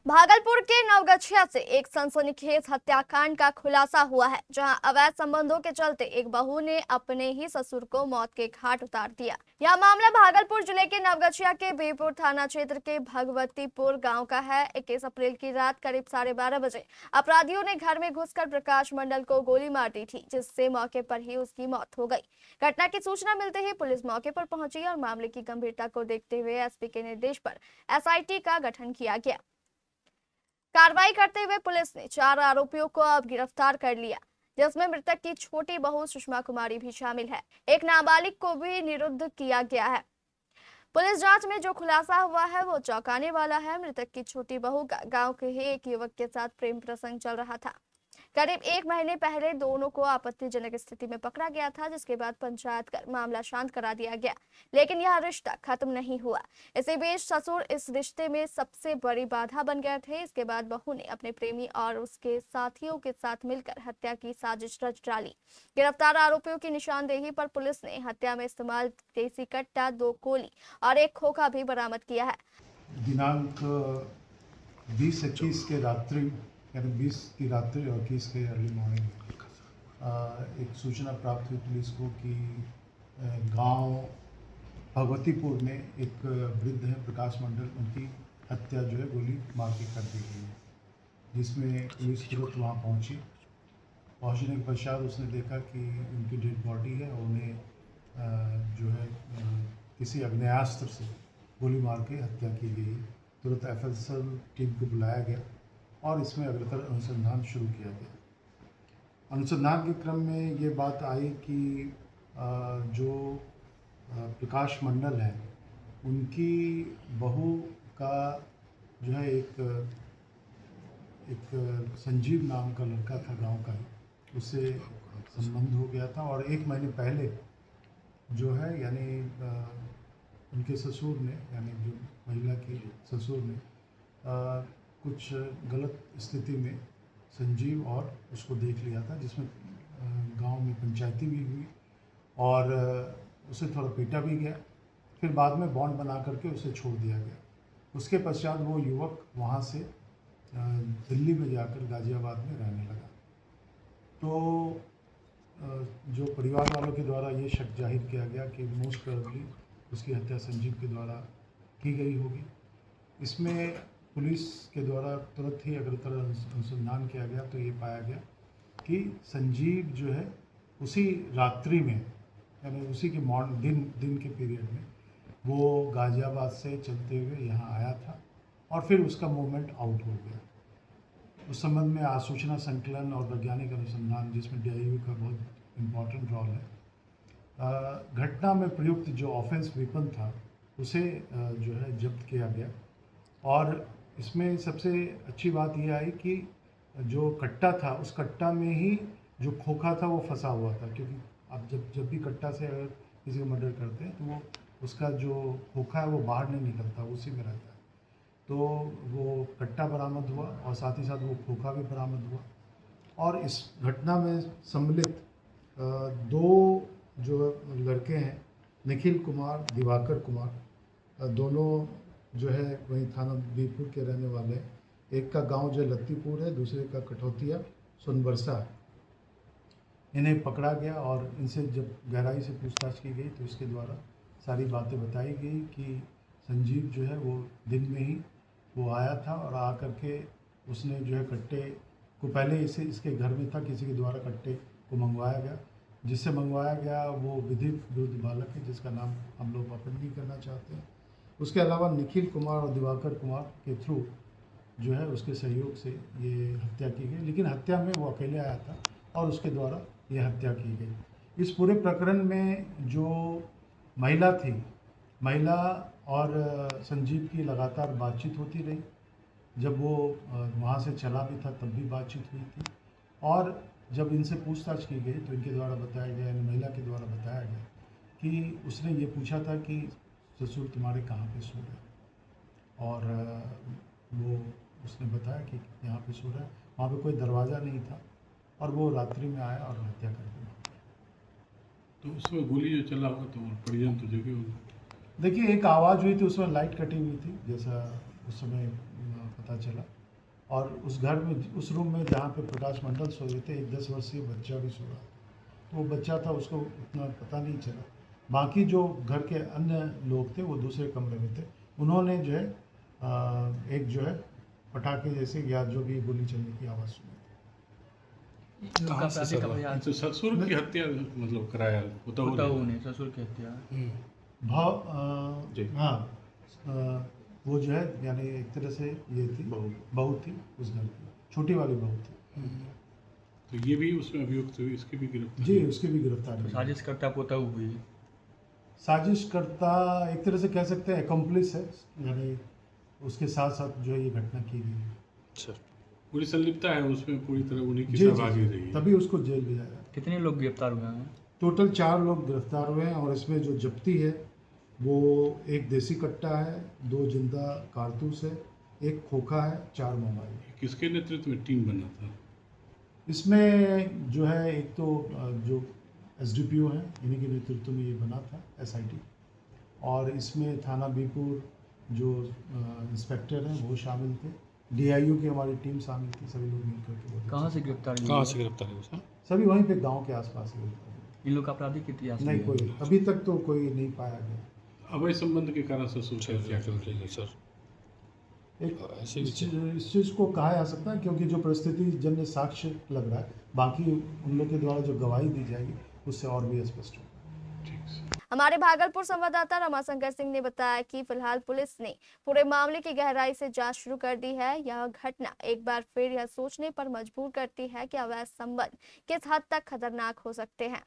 भागलपुर के नवगछिया से एक सनसनीखेज हत्याकांड का खुलासा हुआ है, जहां अवैध संबंधों के चलते एक बहू ने अपने ही ससुर को मौत के घाट उतार दिया। यह मामला भागलपुर जिले के नवगछिया के बीरपुर थाना क्षेत्र के भगवतीपुर गांव का है। 21 अप्रैल की रात करीब 12:30 बजे अपराधियों ने घर में घुसकर प्रकाश मंडल को गोली मार दी थी, जिससे मौके पर ही उसकी मौत हो गई। घटना की सूचना मिलते ही पुलिस मौके पर पहुंची और मामले की गंभीरता को देखते हुए एसपी के निर्देश पर एसआईटी का गठन किया गया। कार्रवाई करते हुए पुलिस ने 4 आरोपियों को अब गिरफ्तार कर लिया, जिसमें मृतक की छोटी बहू सुषमा कुमारी भी शामिल है। एक नाबालिग को भी निरुद्ध किया गया है। पुलिस जांच में जो खुलासा हुआ है वो चौंकाने वाला है। मृतक की छोटी बहू का गांव के ही एक युवक के साथ प्रेम प्रसंग चल रहा था। करीब 1 महीने पहले दोनों को आपत्तिजनक स्थिति में पकड़ा गया था, जिसके बाद पंचायत कर मामला शांत करा दिया गया, लेकिन यह रिश्ता खत्म नहीं हुआ। इसी बीच ससुर इस रिश्ते में सबसे बड़ी बाधा बन गए थे। इसके बाद बहू ने अपने प्रेमी और उसके साथियों के साथ मिलकर हत्या की साजिश रच डाली। गिरफ्तार आरोपियों की निशानदेही पर पुलिस ने हत्या में इस्तेमाल देसी कट्टा, 2 गोली और एक खोखा भी बरामद किया है। दिनांक 20-21 के रात्रि यानी 20 की रात्रि और 21 के अर्ली मॉर्निंग एक सूचना प्राप्त हुई पुलिस को कि गांव भगवतीपुर में एक वृद्ध है प्रकाश मंडल, उनकी हत्या जो है गोली मार के कर दी गई है, जिसमें पुलिस तुरंत वहाँ पहुँची। पहुँचने के पश्चात उसने देखा कि उनकी डेड बॉडी है और उन्हें जो है किसी आग्नेयास्त्र से गोली मार के हत्या की गई। तुरंत एफएसएल टीम को बुलाया गया और इसमें अग्रतर अनुसंधान शुरू किया गया। अनुसंधान के क्रम में ये बात आई कि जो प्रकाश मंडल है उनकी बहू का जो है एक संजीव नाम का लड़का था गांव का ही, उससे संबंध हो गया था और 1 महीने पहले जो है यानी उनके ससुर ने यानी जो महिला की ससुर ने कुछ गलत स्थिति में संजीव और उसको देख लिया था, जिसमें गांव में पंचायती भी हुई और उसे थोड़ा पीटा भी गया। फिर बाद में बॉन्ड बना करके उसे छोड़ दिया गया। उसके पश्चात वो युवक वहाँ से दिल्ली में जाकर गाज़ियाबाद में रहने लगा। तो जो परिवार वालों के द्वारा ये शक जाहिर किया गया कि मोस्ट प्रोबेबली उसकी हत्या संजीव के द्वारा की गई होगी। इसमें पुलिस के द्वारा तुरंत ही अग्रतर अनुसंधान किया गया तो ये पाया गया कि संजीव जो है उसी रात्रि में यानी उसी के दिन के पीरियड में वो गाज़ियाबाद से चलते हुए यहाँ आया था और फिर उसका मूवमेंट आउट हो गया। उस संबंध में आसूचना संकलन और वैज्ञानिक अनुसंधान, जिसमें डीआईयू का बहुत इम्पॉर्टेंट रोल है, घटना में प्रयुक्त जो ऑफेंस वेपन था उसे जो है जब्त किया गया। और इसमें सबसे अच्छी बात यह आई कि जो कट्टा था उस कट्टा में ही जो खोखा था वो फंसा हुआ था, क्योंकि आप जब भी कट्टा से अगर किसी को मर्डर करते हैं तो वो उसका जो खोखा है वो बाहर नहीं निकलता, उसी में रहता है। तो वो कट्टा बरामद हुआ और साथ ही साथ वो खोखा भी बरामद हुआ। और इस घटना में सम्मिलित 2 जो लड़के हैं, निखिल कुमार, दिवाकर कुमार, दोनों जो है वहीं थाना बीरपुर के रहने वाले हैं। एक का गांव जो लत्तीपुर है, दूसरे का कठौतिया सोनबरसा है। इन्हें पकड़ा गया और इनसे जब गहराई से पूछताछ की गई तो इसके द्वारा सारी बातें बताई गई कि संजीव जो है वो दिन में ही वो आया था और आ करके उसने जो है कट्टे को पहले इसके घर में था, किसी के द्वारा कट्टे को मंगवाया गया, जिससे मंगवाया गया वो विधि विरुद्ध बालक है जिसका नाम हम लोग वापस नहीं करना चाहते हैं। उसके अलावा निखिल कुमार और दिवाकर कुमार के थ्रू जो है उसके सहयोग से ये हत्या की गई, लेकिन हत्या में वो अकेले आया था और उसके द्वारा ये हत्या की गई। इस पूरे प्रकरण में जो महिला थी, महिला और संजीव की लगातार बातचीत होती रही। जब वो वहाँ से चला भी था तब भी बातचीत हुई थी और जब इनसे पूछताछ की गई तो इनके द्वारा बताया गया, यानी महिला के द्वारा बताया गया कि उसने ये पूछा था कि ससुर तुम्हारे कहाँ पे सो रहे, और वो उसने बताया कि यहाँ पे सो रहा है। वहाँ पे कोई दरवाज़ा नहीं था और वो रात्रि में आया और हत्या कर दी। तो उसमें गोली जो चला होगा तो परिजन तो जगह होगा। देखिए, एक आवाज़ हुई थी, उसमें लाइट कटी हुई थी, जैसा उस समय पता चला। और उस घर में, उस रूम में जहाँ पे प्रकाश मंडल सो रहे थे, एक 10 वर्षीय बच्चा भी सो रहा था। तो वो बच्चा था, उसको उतना पता नहीं चला। बाकी जो घर के अन्य लोग थे वो दूसरे कमरे में थे। उन्होंने जो है एक जो है पटाखे जैसे या जो भी गोली चलने की आवाज़ सुनी। कहाँ से सर हुआ? तो ससुर की हत्या मतलब कराया बताओ ने ससुर की हत्या। जी। हाँ, वो जो है यानी एक तरह से ये थी, बहू थी उस घर की, छोटी वाली बहू थी। तो ये भी उसमें अभियुक्त हुई, इसकी भी गिरफ्तारी? जी, उसकी भी गिरफ्तारी हुई। साजिश करता पोता हुई। साजिशकर्ता एक तरह से कह सकते हैं एकम्प्लिस है, यानी उसके साथ साथ जो है ये घटना की गई है। अच्छा, पूरी संलिप्तता है उसमें, पूरी तरह उन्हीं की जी, सहभागी जी, रही है। तभी उसको जेल भेजा गया। कितने लोग गिरफ्तार हुए हैं? टोटल 4 लोग गिरफ्तार हुए हैं और इसमें जो जब्ती है वो एक देसी कट्टा है, 2 जिंदा कारतूस है, एक खोखा है, 4 मोबाइल। किसके नेतृत्व में टीम बना था? इसमें जो है एक तो जो एसडीपीओ हैं, इन्हीं के नेतृत्व में ये बना था एसआईटी। और इसमें थाना बीपुर जो इंस्पेक्टर हैं वो शामिल थे, डीआईयू की हमारी टीम शामिल थी, सभी लोग मिलकर के। कहाँ से गिरफ्तार हुए? कहाँ से गिरफ्तार हुआ सर? सभी वहीं पे गांव के आसपास ही गिरफ्तार हुए। इन लोग का आपराधिक इतिहास नहीं, भी है? कोई अभी तक तो कोई नहीं पाया गया। अवैध संबंध के कारण ससुर की हत्या कर दी गई सर। एक इस चीज़ को कहा जा सकता है क्योंकि जो परिस्थिति जन्य साक्ष्य लग रहा है, बाकी उन लोग के द्वारा जो गवाही दी जाएगी उससे और भी स्पष्ट होगा। ठीक है। हमारे भागलपुर संवाददाता रमाशंकर सिंह ने बताया कि फिलहाल पुलिस ने पूरे मामले की गहराई से जांच शुरू कर दी है। यह घटना एक बार फिर यह सोचने पर मजबूर करती है कि अवैध संबंध किस हद तक खतरनाक हो सकते हैं।